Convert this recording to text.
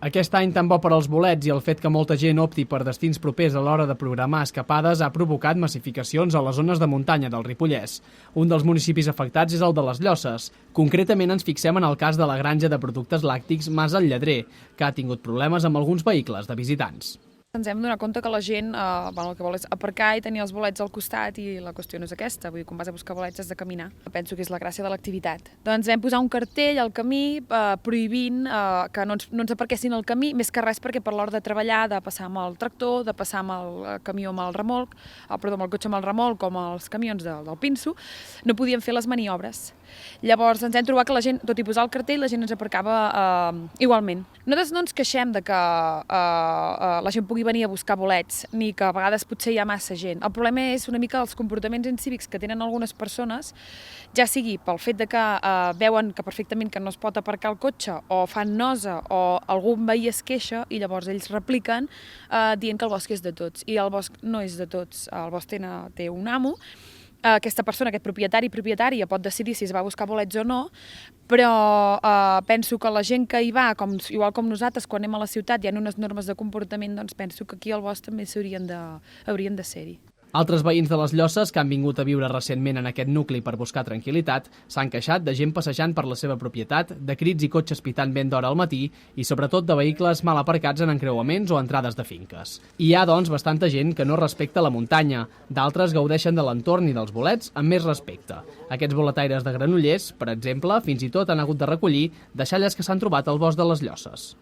Aquest any tan bo per als bolets i el fet que molta gent opti per destins propers a l'hora de programar escapades ha provocat massificacions a les zones de muntanya del Ripollès. Un dels municipis afectats és el de les Llosses. Concretament ens fixem en el cas de la granja de productes làctics Mas el Lledrer, que ha tingut problemes amb alguns vehicles de visitants. Ens hem donat compte que la gent el que vol és aparcar i tenir els bolets al costat, i la qüestió no és aquesta. Vull dir, quan vas a buscar bolets has de caminar. Penso que és la gràcia de l'activitat. Doncs vam posar un cartell al camí prohibint que no ens aparquessin al camí, més que res perquè per l'hora de treballar, de passar amb el tractor, de passar amb el camió amb el remolc, amb el cotxe amb el remolc, com els camions del pinso, no podíem fer les maniobres. Llavors ens hem trobat que la gent, tot i posar el cartell, la gent ens aparcava igualment. Nosaltres no ens queixem de que la gent pugui venir a buscar bolets, ni que a vegades potser hi ha massa gent. El problema és una mica els comportaments incívics que tenen algunes persones, ja sigui pel fet de que veuen que perfectament que no es pot aparcar el cotxe, o fan nosa, o algun veí es queixa, i llavors ells repliquen dient que el bosc és de tots. I el bosc no és de tots. El bosc té un amo. Aquesta persona, aquest propietària, pot decidir si es va buscar bolets o no, però penso que la gent que hi va, igual com nosaltres, quan anem a la ciutat hi ha unes normes de comportament, doncs penso que aquí al bosc també haurien de ser-hi. Altres veïns de les Llosses que han vingut a viure recentment en aquest nucli per buscar tranquil·litat s'han queixat de gent passejant per la seva propietat, de crits i cotxes pitant ben d'hora al matí i sobretot de vehicles mal aparcats en encreuaments o entrades de finques. Hi ha, doncs, bastanta gent que no respecta la muntanya, d'altres gaudeixen de l'entorn i dels bolets amb més respecte. Aquests boletaires de Granollers, per exemple, fins i tot han hagut de recollir deixalles que s'han trobat al bosc de les Llosses.